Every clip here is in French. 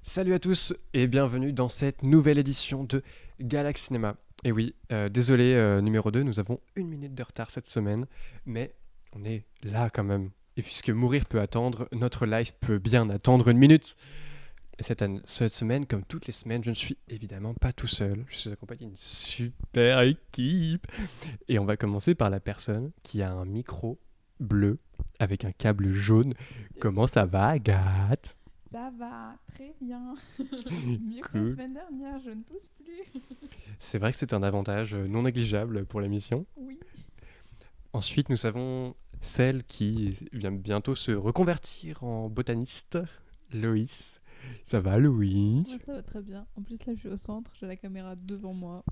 Salut à tous et bienvenue dans cette nouvelle édition de Galaxy Cinéma. Et oui, désolé numéro 2, nous avons une minute de retard cette semaine, mais on est là quand même. Et puisque mourir peut attendre, notre live peut bien attendre une minute. Et cette semaine, comme toutes les semaines, je ne suis évidemment pas tout seul. Je suis accompagné d'une super équipe. Et on va commencer par la personne qui a un micro bleu avec un câble jaune. Comment ça va, Agathe? Ça va, très bien. Mieux que la Cool. semaine dernière, je ne tousse plus. C'est vrai que c'est un avantage non négligeable pour l'émission. Oui. Ensuite, nous avons celle qui vient bientôt se reconvertir en botaniste, Loïs. Ça va, Loïs? Moi, ça va très bien. En plus, là, je suis au centre, j'ai la caméra devant moi.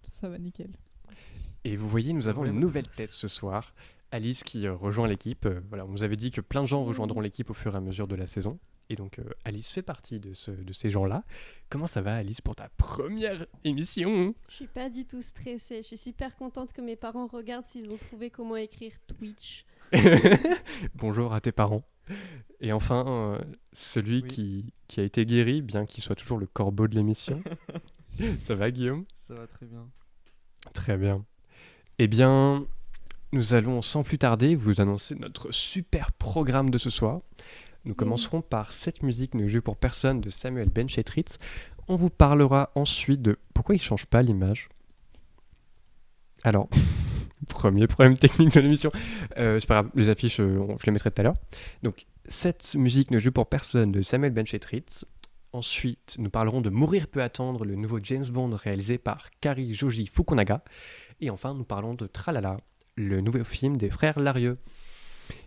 Ça va nickel. Et vous voyez, nous avons une Problème. nouvelle tête ce soir. Alice qui rejoint l'équipe. Voilà, on nous avait dit que plein de gens rejoindront l'équipe au fur et à mesure de la saison. Et donc, Alice fait partie de ces gens-là. Comment ça va, Alice, pour ta première émission? Je suis pas du tout stressée. Je suis super contente que mes parents regardent s'ils ont trouvé comment écrire Twitch. Bonjour à tes parents. Et enfin, celui Oui. qui a été guéri, bien qu'il soit toujours le corbeau de l'émission. Ça va, Guillaume? Ça va très bien. Très bien. Eh bien, nous allons sans plus tarder vous annoncer notre super programme de ce soir. Nous commencerons par cette musique ne joue pour personne de Samuel Benchetrit. On vous parlera ensuite de pourquoi il change pas l'image. Alors, premier problème technique de l'émission. C'est pas grave, les affiches, je les mettrai tout à l'heure. Donc, cette musique ne joue pour personne de Samuel Benchetrit. Ensuite, nous parlerons de Mourir peut attendre, le nouveau James Bond réalisé par Kari Joji Fukunaga. Et enfin, nous parlons de Tralala, le nouveau film des frères Larieux.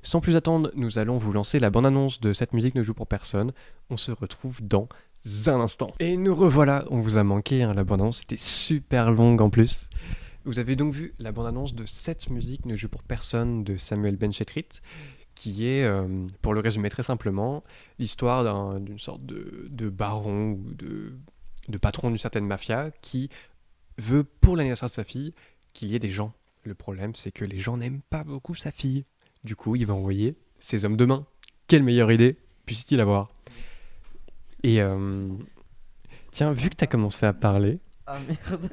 Sans plus attendre, nous allons vous lancer la bande-annonce de cette musique ne joue pour personne. On se retrouve dans un instant. Et nous revoilà, on vous a manqué, hein, la bande-annonce c'était super longue en plus. Vous avez donc vu la bande-annonce de cette musique ne joue pour personne de Samuel Benchetrit, qui est, pour le résumer très simplement, l'histoire d'une sorte de baron ou de patron d'une certaine mafia qui veut, pour l'anniversaire de sa fille, qu'il y ait des gens. Le problème, c'est que les gens n'aiment pas beaucoup sa fille. Du coup, il va envoyer ses hommes de main. Quelle meilleure idée puisse-t-il avoir? Et tiens, vu que tu as commencé à parler, Ah merde.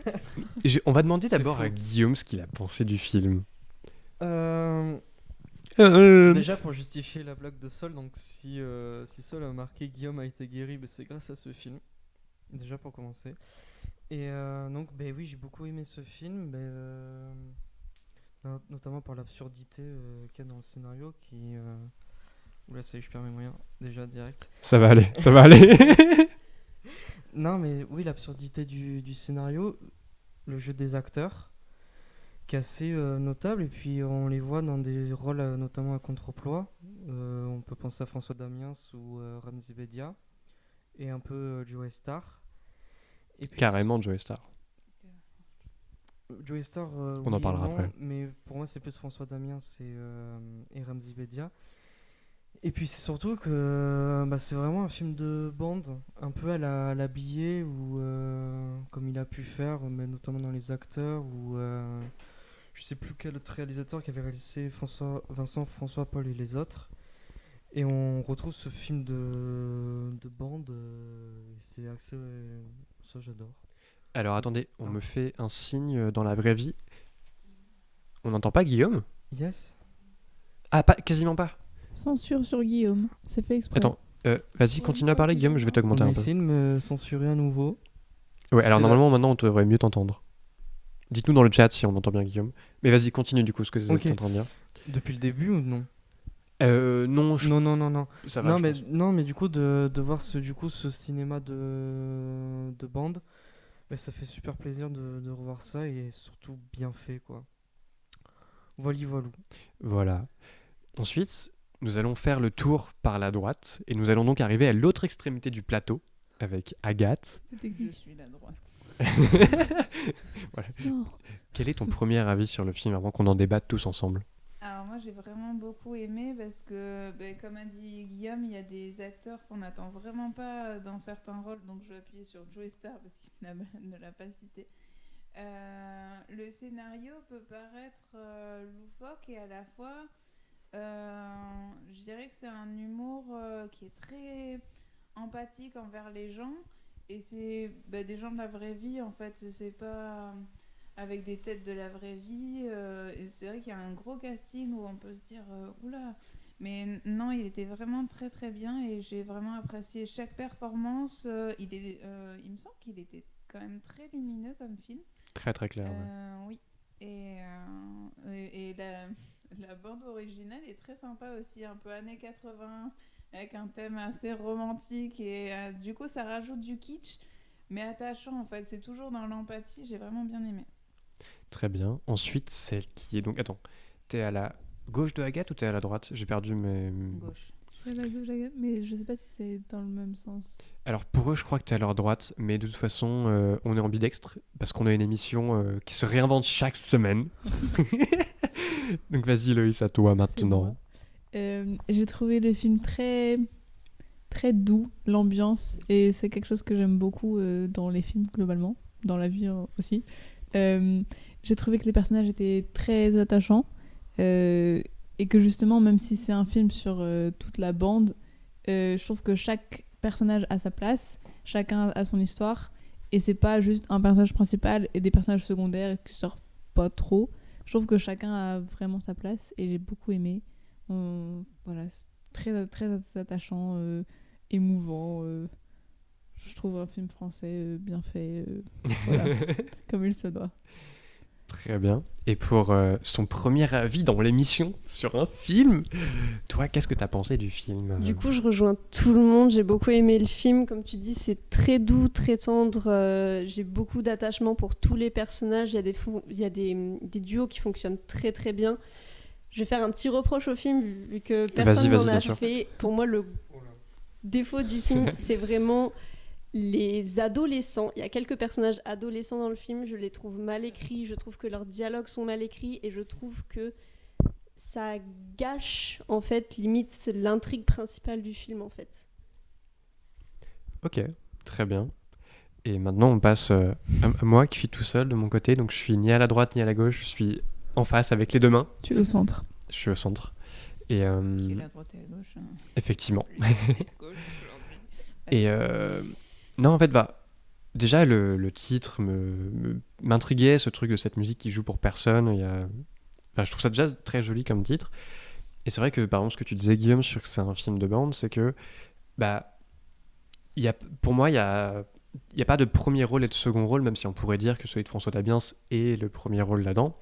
on va demander C'est d'abord à faux. Guillaume ce qu'il a pensé du film. Déjà pour justifier la blague de Sol, donc si Sol a marqué Guillaume a été guéri, c'est grâce à ce film. Déjà pour commencer. Et donc oui, j'ai beaucoup aimé ce film, notamment par l'absurdité qu'il y a dans le scénario qui. Oula, ça y est, je perds mes moyens déjà direct. Ça va aller, ça va aller. Non, mais oui, l'absurdité du scénario, le jeu des acteurs, qui est assez notable, et puis on les voit dans des rôles notamment à contre-emploi. On peut penser à François Damiens ou Ramzy Bedia, et un peu Joe Star. Et puis Carrément Joey Star. Joe Star, On en oui et parlera non, après. mais pour moi c'est plus François Damiens et Ramzy Bedia. Et puis c'est surtout que c'est vraiment un film de bande, un peu à la Billet, ou comme il a pu faire, mais notamment dans les acteurs, ou je sais plus quel autre réalisateur qui avait réalisé Vincent, François, Paul et les autres. Et on retrouve ce film de bande, c'est axé, ça j'adore. Alors attendez, on Ah. me fait un signe dans la vraie vie. On n'entend pas Guillaume? Yes. Ah, pas, quasiment pas. Censure sur Guillaume. C'est fait exprès. Attends, vas-y, Ouais, continue à parler Guillaume, je vais On t'augmenter a un peu. essayé de me censurer à nouveau. Ouais, alors C'est normalement maintenant on devrait mieux t'entendre. Dites-nous dans le chat si on entend bien Guillaume. Mais vas-y, continue du coup ce que tu Ok. es en train de dire. Depuis le début ou non? Non, Non. ça va, je pense. Non, mais du coup, de voir ce cinéma de bande, ça fait super plaisir de revoir ça, et surtout bien fait, quoi. Voilou. Voilà. Ensuite, nous allons faire le tour par la droite et nous allons donc arriver à l'autre extrémité du plateau avec Agathe. C'est technique. Je suis la droite. Voilà. Non. Quel est ton premier avis sur le film avant qu'on en débatte tous ensemble? Alors moi j'ai vraiment beaucoup aimé parce que comme a dit Guillaume, il y a des acteurs qu'on n'attend vraiment pas dans certains rôles, donc je vais appuyer sur Joe Star parce qu'il ne l'a pas cité. Le scénario peut paraître loufoque et à la fois je dirais que c'est un humour qui est très empathique envers les gens. Et c'est des gens de la vraie vie, en fait. C'est pas avec des têtes de la vraie vie. Et c'est vrai qu'il y a un gros casting où on peut se dire oula. Mais non, il était vraiment très très bien et j'ai vraiment apprécié chaque performance. Il me semble qu'il était quand même très lumineux comme film. Très très clair. Ouais. Oui. Et la bande originale est très sympa aussi, un peu années 80, avec un thème assez romantique. Et du coup, ça rajoute du kitsch, mais attachant en fait. C'est toujours dans l'empathie, j'ai vraiment bien aimé. Très bien. Ensuite, celle qui est donc... Attends, t'es à la gauche de Agathe ou t'es à la droite? J'ai perdu mes... Gauche. Je suis à la gauche, mais je sais pas si c'est dans le même sens. Alors pour eux, je crois que t'es à leur droite, mais de toute façon, on est ambidextre parce qu'on a une émission qui se réinvente chaque semaine. Donc vas-y Loïs, à toi maintenant. J'ai trouvé le film très, très doux, l'ambiance, et c'est quelque chose que j'aime beaucoup dans les films globalement, dans la vie aussi. J'ai trouvé que les personnages étaient très attachants et que justement, même si c'est un film sur toute la bande, je trouve que chaque personnage a sa place, chacun a son histoire, et c'est pas juste un personnage principal et des personnages secondaires qui sortent pas trop. Je trouve que chacun a vraiment sa place et j'ai beaucoup aimé. Voilà, très, très attachant, émouvant. Je trouve un film français bien fait, voilà, comme il se doit. Très bien. Et pour son premier avis dans l'émission sur un film, toi, qu'est-ce que t'as pensé du film? Du coup, je rejoins tout le monde. J'ai beaucoup aimé le film. Comme tu dis, c'est très doux, très tendre. J'ai beaucoup d'attachement pour tous les personnages. Il y a des duos qui fonctionnent très, très bien. Je vais faire un petit reproche au film, vu que personne n'en a fait. Pour moi, le défaut du film, c'est vraiment les adolescents. Il y a quelques personnages adolescents dans le film. Je les trouve mal écrits. Je trouve que leurs dialogues sont mal écrits. Et je trouve que ça gâche, en fait, limite, l'intrigue principale du film, en fait. Ok, très bien. Et maintenant, on passe à moi qui suis tout seul de mon côté. Donc, je suis ni à la droite ni à la gauche. Je suis en face avec les deux mains. Tu es au centre. Je suis au centre. Et, Qui est la droite et la gauche. Effectivement. Gauche, Et non, en fait, déjà, le titre m'intriguait, ce truc de cette musique qui joue pour personne. Je trouve ça déjà très joli comme titre. Et c'est vrai que, par exemple, ce que tu disais, Guillaume, sur que c'est un film de bande, c'est que, pour moi, il n'y a pas de premier rôle et de second rôle, même si on pourrait dire que celui de François Dabiens est le premier rôle là-dedans.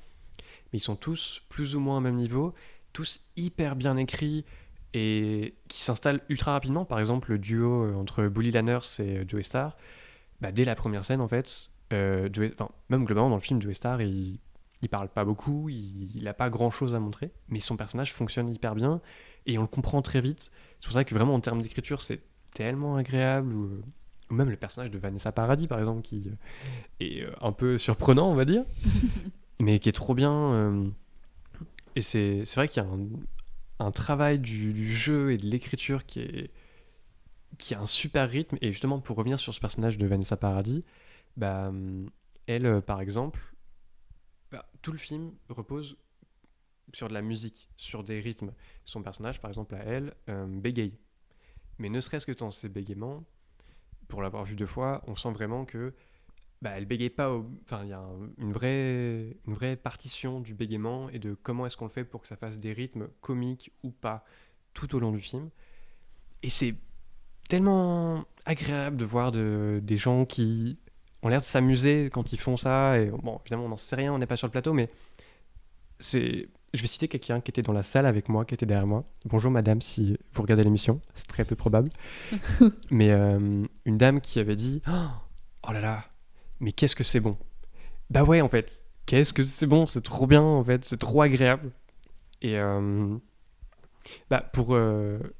Mais ils sont tous plus ou moins au même niveau, tous hyper bien écrits et qui s'installent ultra rapidement. Par exemple, le duo entre Bully Lanners et Joey Starr, dès la première scène, en fait, même globalement dans le film, Joey Starr, il parle pas beaucoup, il a pas grand-chose à montrer, mais son personnage fonctionne hyper bien et on le comprend très vite. C'est pour ça que vraiment, en termes d'écriture, c'est tellement agréable. Ou même le personnage de Vanessa Paradis, par exemple, qui est un peu surprenant, on va dire, mais qui est trop bien. Et c'est vrai qu'il y a un travail du jeu et de l'écriture qui a un super rythme. Et justement, pour revenir sur ce personnage de Vanessa Paradis, elle, par exemple, tout le film repose sur de la musique, sur des rythmes. Son personnage, par exemple, à elle, bégaye. Mais ne serait-ce que dans ses bégaiements, pour l'avoir vu 2 fois, on sent vraiment que elle bégaye pas. Enfin, il y a une vraie partition du bégaiement et de comment est-ce qu'on le fait pour que ça fasse des rythmes comiques ou pas tout au long du film. Et c'est tellement agréable de voir des gens qui ont l'air de s'amuser quand ils font ça. Et bon, évidemment, on n'en sait rien, on n'est pas sur le plateau, mais je vais citer quelqu'un qui était dans la salle avec moi, qui était derrière moi. Bonjour madame, si vous regardez l'émission, c'est très peu probable. Mais une dame qui avait dit oh là là, mais qu'est-ce que c'est bon. Bah ouais, en fait, qu'est-ce que c'est bon, c'est trop bien, en fait, c'est trop agréable. Et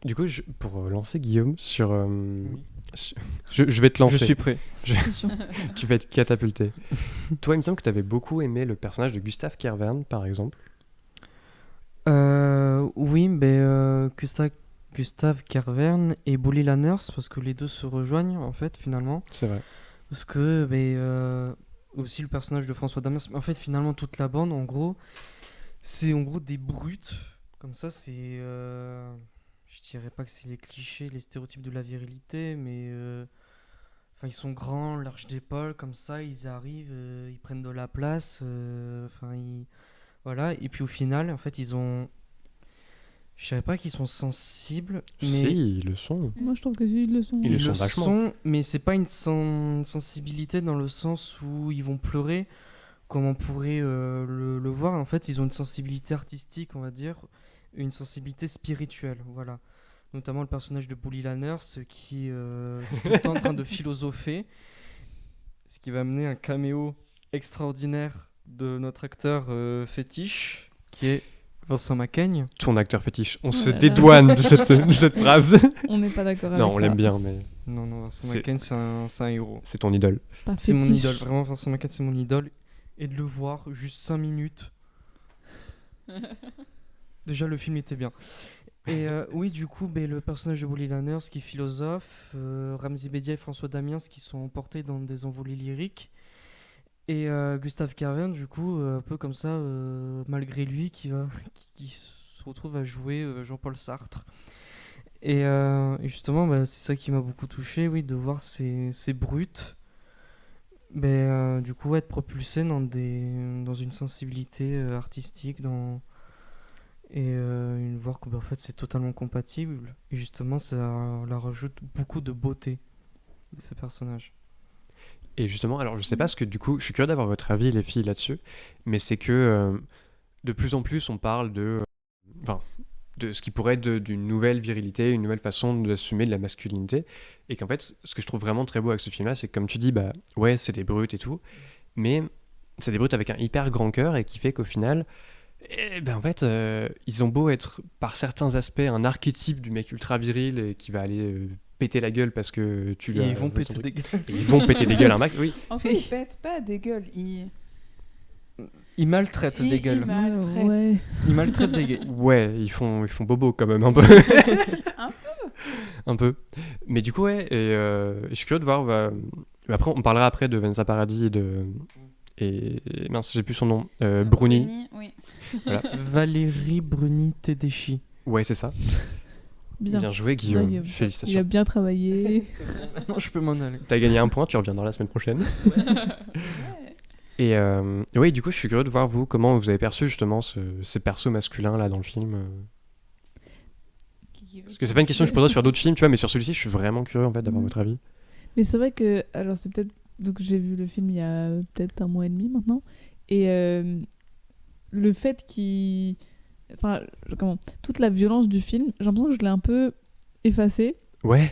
du coup, pour lancer Guillaume sur... je vais te lancer. Je suis prêt. Tu vas être catapulté. Toi, il me semble que tu avais beaucoup aimé le personnage de Gustave Kervern, par exemple. Oui, mais Gustave Kervern et Bully Lanners, parce que les deux se rejoignent, en fait, finalement. C'est vrai. Parce que aussi le personnage de François Damas, en fait finalement toute la bande en gros c'est en gros des brutes comme ça, c'est je je dirais pas que c'est les clichés, les stéréotypes de la virilité, mais enfin, ils sont grands, larges d'épaules, comme ça, ils arrivent, ils prennent de la place, voilà. Et puis au final, en fait, je dirais pas qu'ils sont sensibles, mais Si, ils le sont. Moi, je trouve que ils le sont. Ils le sont vachement. mais c'est pas une sensibilité dans le sens où ils vont pleurer, comme on pourrait le voir. En fait, ils ont une sensibilité artistique, on va dire, une sensibilité spirituelle, voilà. Notamment le personnage de Bully Lanners qui est tout le temps en train de philosopher, ce qui va amener un caméo extraordinaire de notre acteur fétiche, qui est Vincent Macaigne. Ton acteur fétiche. On Oh se là là. dédouane de cette phrase. On n'est pas d'accord avec Non, on ça. l'aime bien, mais Non, non, Vincent C'est- Macaigne, c'est un héros. c'est ton idole. Pas C'est mon fétiche. idole, vraiment, Vincent Macaigne, c'est mon idole. Et de le voir juste 5 minutes. Déjà, le film était bien. Et oui, du coup, le personnage de Bully Lanners qui est philosophe, Ramzy Bedia et François Damiens qui sont emportés dans des envolées lyriques. Et Gustave Carvin, du coup, un peu comme ça, malgré lui, qui se retrouve à jouer Jean-Paul Sartre. Et justement, c'est ça qui m'a beaucoup touché, oui, de voir ces brutes, du coup, être propulsés dans une sensibilité artistique, voir que en fait, c'est totalement compatible. Et justement, ça leur rajoute beaucoup de beauté, ces personnages. Et justement, alors je sais pas, parce que du coup, je suis curieux d'avoir votre avis, les filles, là-dessus, mais c'est que de plus en plus, on parle de ce qui pourrait être d'une nouvelle virilité, une nouvelle façon d'assumer de la masculinité, et qu'en fait, ce que je trouve vraiment très beau avec ce film-là, c'est que comme tu dis, bah ouais, c'est des brutes et tout, mais c'est des brutes avec un hyper grand cœur, et qui fait qu'au final, en fait, ils ont beau être, par certains aspects, un archétype du mec ultra viril, et qui va aller péter la gueule parce que tu lui Et as ils vont volé son péter truc. des gueules. Et ils vont péter des gueules un max, oui. En fait, ils pètent pas des gueules. Ils maltraitent des gueules. Ils maltraitent. Ouais. Ils maltraitent des gueules. Ouais, ils font bobo quand même un peu. Un peu. Un peu. Mais du coup, ouais, et je suis curieux de voir. Après, on parlera après de Vanessa Paradis et mince, j'ai plus son nom. Bruni. Oui. Valérie Bruni Tedeschi. Ouais, c'est ça. Bien. Bien joué, Bien, Guillaume. Guillaume. Il a Félicitations. bien travaillé. Non, je peux m'en aller. T'as gagné un point, tu reviendras la semaine prochaine. Et oui, du coup, je suis curieux de voir, vous, comment vous avez perçu justement ces persos masculins là dans le film. Parce que c'est pas une question que je poserais sur d'autres films, tu vois, mais sur celui-ci, je suis vraiment curieux en fait d'avoir votre avis. Mais c'est vrai que, alors c'est peut-être, donc j'ai vu le film il y a peut-être 1 mois et demi maintenant, et le fait toute la violence du film, j'ai l'impression que je l'ai un peu effacée, Ouais.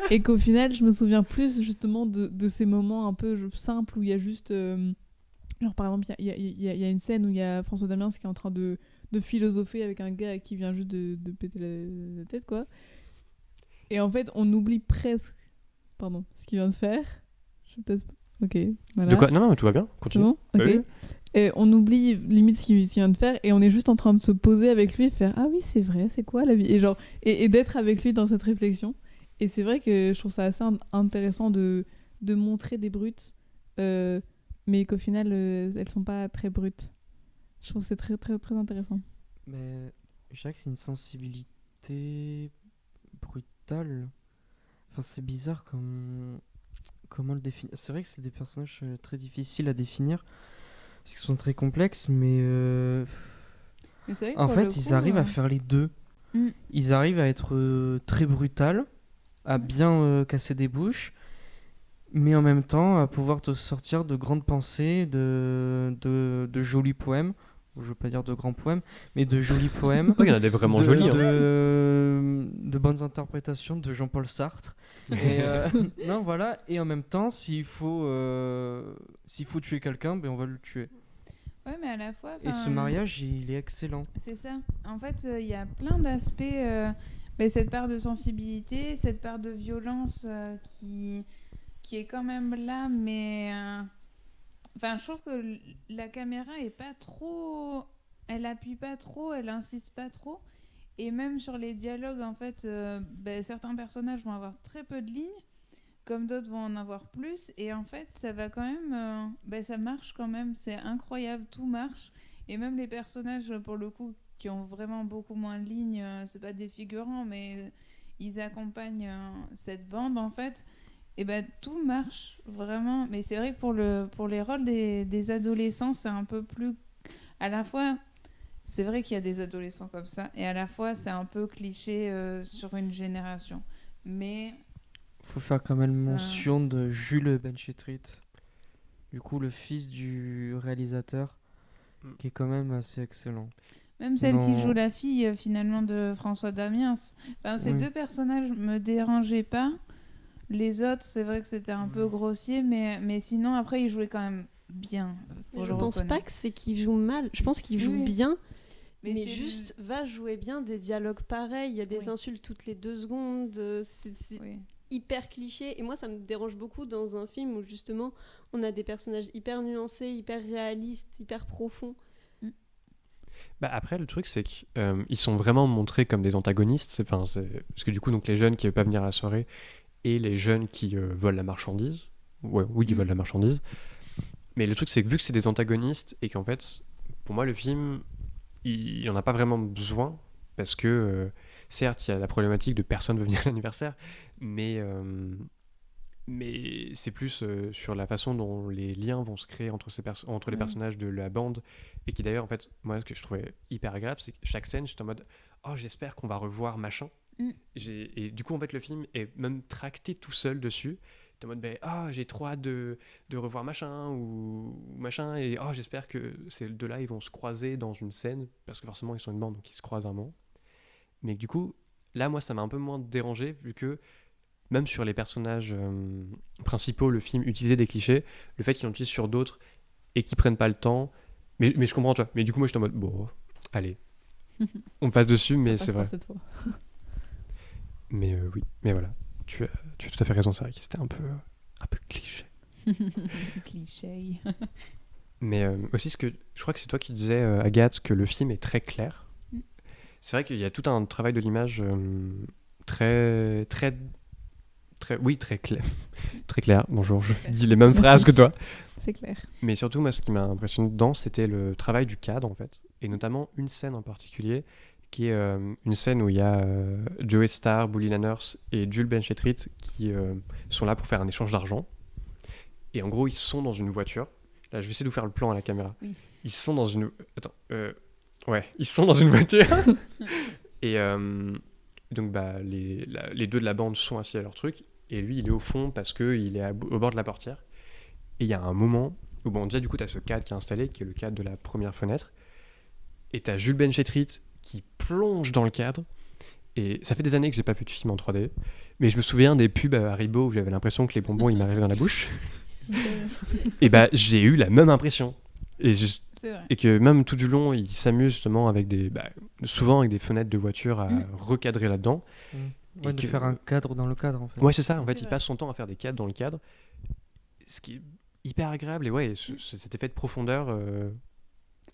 et qu'au final je me souviens plus justement de ces moments un peu simples où il y a juste, genre par exemple il y a une scène où il y a François Damiens qui est en train de philosopher avec un gars qui vient juste de péter la tête, quoi. Et en fait, on oublie presque, pardon, ce qu'il vient de faire. Je vais peut-être... Ok, voilà. De quoi? Non, tout va bien. C'est Continue. bon. Ok. Oui. Et on oublie limite ce qu'il vient de faire et on est juste en train de se poser avec lui et faire ah oui, c'est vrai, c'est quoi la vie? Et genre et d'être avec lui dans cette réflexion. Et c'est vrai que je trouve ça assez intéressant de montrer des brutes, mais qu'au final elles sont pas très brutes. Je trouve que c'est très très très intéressant. Mais je dirais que c'est une sensibilité brutale. Enfin, c'est bizarre comment le définir. C'est vrai que c'est des personnages très difficiles à définir parce qu'ils sont très complexes, mais Mais c'est vrai que en pour fait, le ils coup, arrivent à faire les deux. Mm. Ils arrivent à être très brutal, à bien casser des bouches, mais en même temps à pouvoir te sortir de grandes pensées, de jolis poèmes. Je veux pas dire de grands poèmes, mais de jolis poèmes. Oh, il y en a des vraiment jolis. Hein. De bonnes interprétations de Jean-Paul Sartre. Et non, voilà. Et en même temps, s'il faut tuer quelqu'un, on va le tuer. Ouais, mais à la fois. Et ce mariage, il est excellent. C'est ça. En fait, il y a plein d'aspects. Cette part de sensibilité, cette part de violence qui est quand même là, mais. Je trouve que la caméra est pas trop. Elle appuie pas trop, elle insiste pas trop. Et même sur les dialogues, en fait, certains personnages vont avoir très peu de lignes, comme d'autres vont en avoir plus. Et en fait, ça va quand même. Ça marche quand même, c'est incroyable, tout marche. Et même les personnages, pour le coup, qui ont vraiment beaucoup moins de lignes. C'est pas des figurants, mais ils accompagnent cette bande en fait. Et ben tout marche vraiment. Mais c'est vrai que pour les rôles des adolescents, c'est un peu plus. À la fois, c'est vrai qu'il y a des adolescents comme ça, et à la fois, c'est un peu cliché sur une génération. Mais Faut faire quand même Ça- mention de Jules Benchetrit, du coup le fils du réalisateur, qui est quand même assez excellent. même celle qui Non. joue la fille finalement de François Damiens, enfin, ces Oui. deux personnages me dérangeaient pas. Les autres, c'est vrai que c'était un peu grossier, mais sinon, après, ils jouaient quand même bien. Faut Je le pense pas reconnaître. que c'est qu'il joue mal. Je pense qu'il joue Oui. bien, Mais mais c'est- juste va jouer bien des dialogues pareils. Il y a des Oui. insultes toutes les 2 secondes. C'est Oui. hyper cliché. Et moi, ça me dérange beaucoup dans un film où justement on a des personnages hyper nuancés, hyper réalistes, hyper profonds. Bah après, le truc, c'est qu'ils sont vraiment montrés comme des antagonistes. Parce que du coup, donc, les jeunes qui ne veulent pas venir à la soirée et les jeunes qui volent la marchandise. Ouais, oui, qui volent la marchandise. Mais le truc, c'est que vu que c'est des antagonistes et qu'en fait, pour moi, le film, il n'en a pas vraiment besoin parce que, certes, il y a la problématique de personne veut venir à l'anniversaire, mais c'est plus sur la façon dont les liens vont se créer entre les Oui. personnages de la bande. Et qui d'ailleurs, en fait, moi, ce que je trouvais hyper agréable, c'est que chaque scène, j'étais en mode oh, j'espère qu'on va revoir machin. Mm. Et du coup, en fait, le film est même tracté tout seul dessus. T'es en mode ah, j'ai trop hâte de revoir machin ou machin. Et oh, j'espère que ces deux-là, ils vont se croiser dans une scène. Parce que forcément, ils sont une bande, donc ils se croisent un moment. Mais du coup, là, moi, ça m'a un peu moins dérangé, vu que même sur les personnages principaux, le film utilisait des clichés. Le fait qu'ils en utilisent sur d'autres et qu'ils prennent pas le temps. Mais je comprends, toi. Mais du coup, moi, j'étais en mode bon, allez, on passe dessus, mais Ça c'est passe vrai. pour cette fois. Mais oui, mais voilà. Tu as tout à fait raison, c'est vrai que c'était un peu cliché. Cliché. Mais aussi, je crois que c'est toi qui disais, Agathe, que le film est très clair. Mm. C'est vrai qu'il y a tout un travail de l'image très, très, très, oui, très clair. Très clair. Bonjour, je Clair. dis les mêmes phrases que toi. C'est clair. Mais surtout, moi, ce qui m'a impressionné dedans, c'était le travail du cadre, en fait. Et notamment une scène en particulier, qui est une scène où il y a Joey Starr, Bully Lanners et Jules Benchetrit qui sont là pour faire un échange d'argent. Et en gros, ils sont dans une voiture. Là, je vais essayer de vous faire le plan à la caméra. Oui. Ils sont dans une... Attends. Ouais, ils sont dans une voiture. Et donc, bah, les deux de la bande sont assis à leur truc. Et lui, il est au fond parce qu'il est au bord de la portière. Et il y a un moment où, bon, déjà, du coup, tu as ce cadre qui est installé, qui est le cadre de la première fenêtre. Et tu as Jules Benchetrit qui plonge dans le cadre. Et ça fait des années que j'ai pas vu de film en 3D. Mais je me souviens des pubs à Haribo où j'avais l'impression que les bonbons, ils m'arrivaient dans la bouche. Et bah, j'ai eu la même impression. C'est vrai. Et que même tout du long, il s'amuse justement avec souvent avec des fenêtres de voiture à recadrer là-dedans. Ouais, Et de que- faire un cadre dans le cadre en fait. Ouais, c'est ça. En fait, C'est il vrai. passe son temps à faire des cadres dans le cadre. Ce qui est hyper agréable. Et ouais, cet effet de profondeur,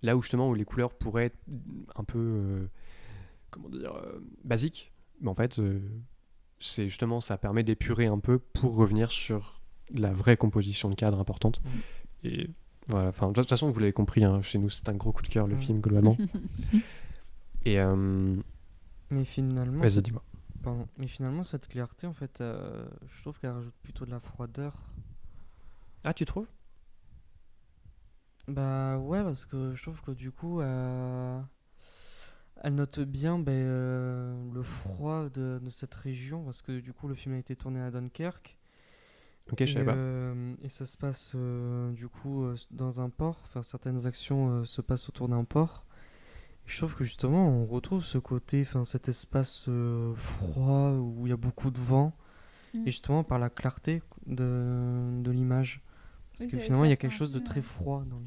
là où justement où les couleurs pourraient être un peu, comment dire, basiques. Mais en fait, c'est justement, ça permet d'épurer un peu pour revenir sur la vraie composition de cadre importante. Et voilà, enfin, de toute façon, vous l'avez compris, hein, chez nous, c'est un gros coup de cœur, le film, globalement. Et Mais finalement, vas-y, dis-moi. pardon. Mais finalement, cette clarté, en fait, je trouve qu'elle rajoute plutôt de la froideur. Ah, tu trouves? Bah ouais, parce que je trouve que du coup, elle note bien le froid de cette région, parce que du coup, le film a été tourné à Dunkerque. Ok, je savais pas. Et ça se passe du coup dans un port, enfin certaines actions se passent autour d'un port. Et je trouve que justement on retrouve ce côté, enfin cet espace froid où il y a beaucoup de vent, Mm. et justement par la clarté de l'image. Parce Oui, que c'est finalement il y a ça, quelque c'est un chose de film, très froid dans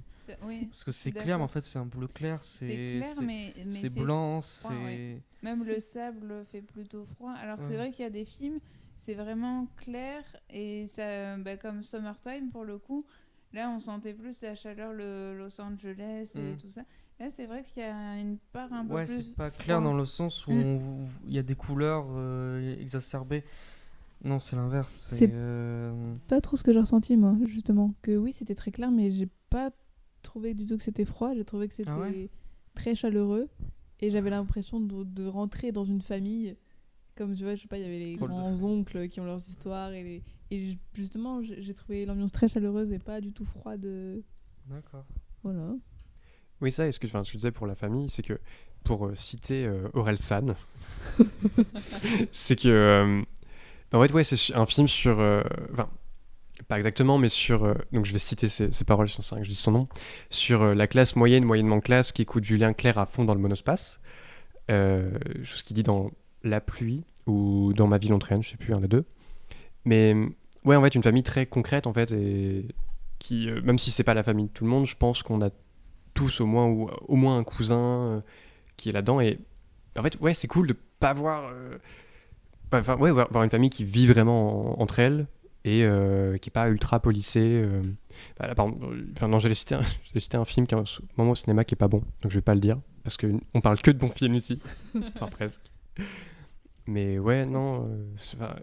Oui, parce que je suis c'est clair, mais en d'accord. fait c'est un bleu clair, C'est clair, mais c'est c'est blanc, froid, c'est ouais. Même le sable fait plutôt froid. Alors que c'est Ouais. vrai qu'il y a des films, c'est vraiment clair. Et ça, comme Summertime, pour le coup, là, on sentait plus la chaleur, le Los Angeles et Mm. tout ça. Là, c'est vrai qu'il y a une part un peu ouais, plus c'est pas clair froid. dans le sens où Mm. il y a des couleurs exacerbées. Non, c'est l'inverse. C'est- euh, Pas trop ce que j'ai ressenti, moi, justement. Que oui, c'était très clair, mais j'ai pas trouvé du tout que c'était froid. J'ai trouvé que c'était Ah ouais très chaleureux. et j'avais l'impression de rentrer dans une famille. Comme tu vois, je sais pas, il y avait les grands-oncles qui ont leurs histoires. Justement, j'ai trouvé l'ambiance très chaleureuse et pas du tout froide. D'accord. Voilà. Oui, ça, ce que tu disais pour la famille, c'est que, pour citer Orelsan, c'est que, en fait, ouais, c'est un film sur, enfin, pas exactement, mais sur, donc je vais citer ses paroles, sur ça, je dis son nom, sur la classe moyenne, moyennement classe, qui écoute Julien Clerc à fond dans le monospace, chose qu'il dit dans La pluie, ou dans Ma vie londrienne, je sais plus, un des deux. Mais, ouais, en fait, une famille très concrète, en fait, et qui, même si c'est pas la famille de tout le monde, je pense qu'on a tous au moins, ou au moins un cousin qui est là-dedans. Et en fait, ouais, c'est cool de pas voir. Enfin, ouais, voir une famille qui vit vraiment entre elles et qui est pas ultra policée. Là, par exemple, non, j'allais citer un film qui est en ce moment au cinéma qui est pas bon, donc je vais pas le dire parce qu'on parle que de bons films ici. Enfin, presque. Mais ouais, non.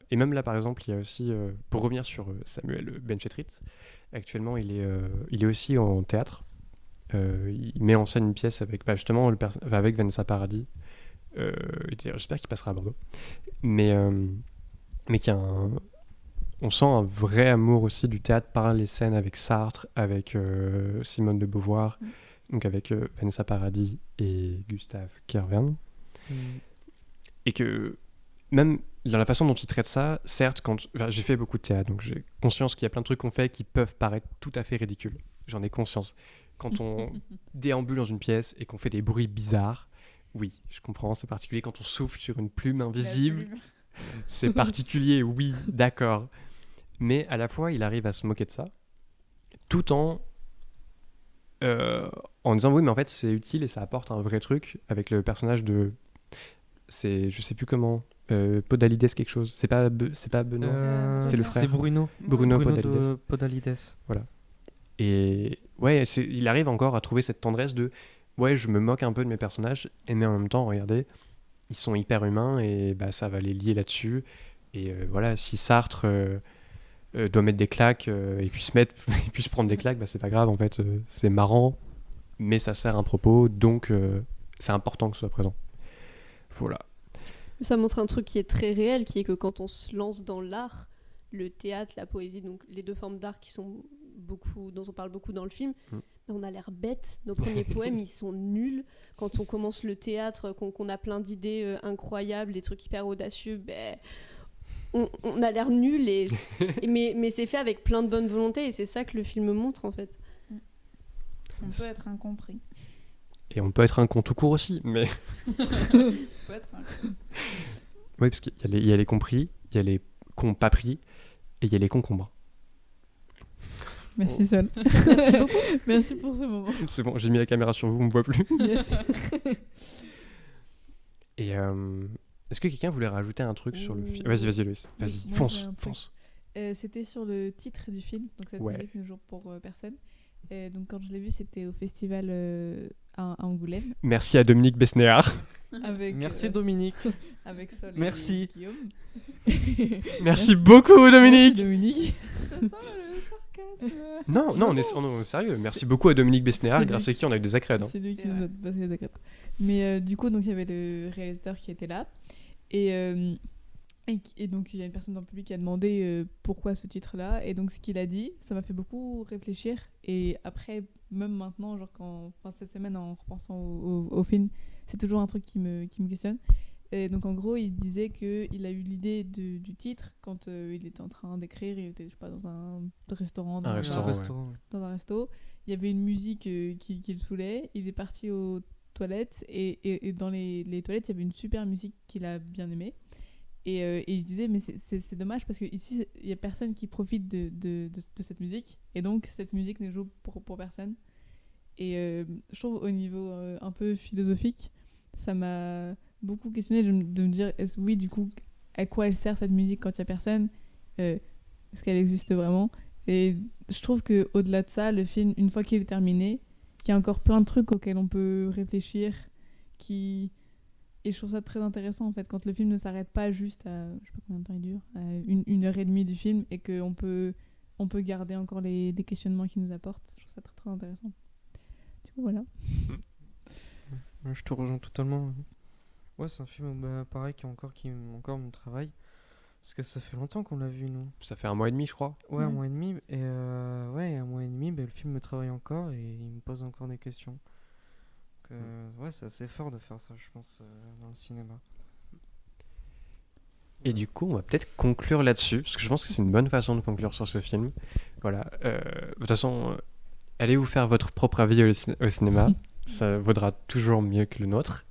Et même là, par exemple, il y a aussi, pour revenir sur Samuel Benchetrit, actuellement, il est aussi en théâtre. Il met en scène une pièce avec justement avec Vanessa Paradis. J'espère qu'il passera à Bordeaux. Mais qui a on sent un vrai amour aussi du théâtre par les scènes avec Sartre, avec Simone de Beauvoir, donc avec Vanessa Paradis et Gustave Kervern. Et que même dans la façon dont il traite ça, certes, j'ai fait beaucoup de théâtre, donc j'ai conscience qu'il y a plein de trucs qu'on fait qui peuvent paraître tout à fait ridicules. J'en ai conscience. Quand on déambule dans une pièce et qu'on fait des bruits bizarres, oui, je comprends, c'est particulier. Quand on souffle sur une plume invisible, c'est particulier, oui, d'accord. Mais à la fois, il arrive à se moquer de ça, tout en disant oui, mais en fait, c'est utile et ça apporte un vrai truc avec le personnage de... je sais plus comment... Podalides quelque chose. C'est pas Benoît, c'est le frère. C'est Bruno. Bruno de Podalides. Voilà. Et ouais, il arrive encore à trouver cette tendresse de ouais, je me moque un peu de mes personnages, mais en même temps, regardez, ils sont hyper humains et ça va les lier là-dessus. Et voilà, si Sartre doit mettre des claques et puis se prendre des claques, c'est pas grave en fait, c'est marrant, mais ça sert un propos, donc c'est important que ce soit présent. Voilà. Ça montre un truc qui est très réel, qui est que quand on se lance dans l'art, le théâtre, la poésie, donc les deux formes d'art dont on parle beaucoup dans le film, on a l'air bête. Nos premiers poèmes, ils sont nuls. Quand on commence le théâtre, qu'on a plein d'idées incroyables, des trucs hyper audacieux, on a l'air nuls. Mais c'est fait avec plein de bonne volonté, et c'est ça que le film montre, en fait. On peut être incompris. Et on peut être un con tout court aussi, mais... On peut être incompris. Oui, parce qu'il y a les compris, il y a les cons pas pris, et il y a les concombres. Merci Sol. Merci beaucoup. Merci pour ce moment. C'est bon, j'ai mis la caméra sur vous, on me voit plus. Yes. Et est-ce que quelqu'un voulait rajouter un truc sur le film ? Vas-y, Loïs. Vas-y, Moi, j'ai un fonce. C'était sur le titre du film, donc cette musique ne joue pour personne. Et donc quand je l'ai vu, c'était au festival à Angoulême. Merci à Dominique Besnéard. Merci Dominique. Avec Sol Merci. et Guillaume. Merci beaucoup Dominique. Merci, Dominique. Ça sent le sarcasme. Non, on est sérieux. Merci beaucoup à Dominique Besnéard, C'est grâce à qui on a eu des accrèdes. C'est lui qui C'est nous a vrai. passé les accrèdes. Mais du coup, donc il y avait le réalisateur qui était là. Et donc il y a une personne dans le public qui a demandé pourquoi ce titre-là. Et donc ce qu'il a dit, ça m'a fait beaucoup réfléchir. Et après, même maintenant, cette semaine, en repensant au film, c'est toujours un truc qui me questionne. Et donc en gros, il disait qu'il a eu l'idée du titre quand il était en train d'écrire. Il était, je sais pas, dans un restaurant. Dans un resto. Il y avait une musique qui le saoulait. Il est parti aux toilettes. Et dans les toilettes, il y avait une super musique qu'il a bien aimée. Et il se disait, mais c'est dommage parce qu'ici, il n'y a personne qui profite de cette musique. Et donc, cette musique ne joue pour personne. Et je trouve, au niveau un peu philosophique, ça m'a beaucoup questionné de me dire, oui, du coup, à quoi elle sert cette musique quand il n'y a personne ? Est-ce qu'elle existe vraiment ? Et je trouve qu'au-delà de ça, le film, une fois qu'il est terminé, il y a encore plein de trucs auxquels on peut réfléchir, Et je trouve ça très intéressant en fait quand le film ne s'arrête pas juste à, je sais pas combien de temps il dure, à une heure et demie du film et qu'on peut garder encore des questionnements qu'il nous apporte. Je trouve ça très très intéressant. Du coup voilà. Ouais, je te rejoins totalement. Ouais, c'est un film pareil qui encore me travaille. Parce que ça fait longtemps qu'on l'a vu, nous. Ça fait 1 mois et demi, je crois. Ouais, un Ouais. mois et demi. Et ouais, un mois et demi, le film me travaille encore et il me pose encore des questions. Donc, ouais, c'est assez fort de faire ça, je pense, dans le cinéma. Et du coup, on va peut-être conclure là-dessus, parce que je pense que c'est une bonne façon de conclure sur ce film. Voilà. De toute façon, allez vous faire votre propre avis au cinéma. Ça vaudra toujours mieux que le nôtre.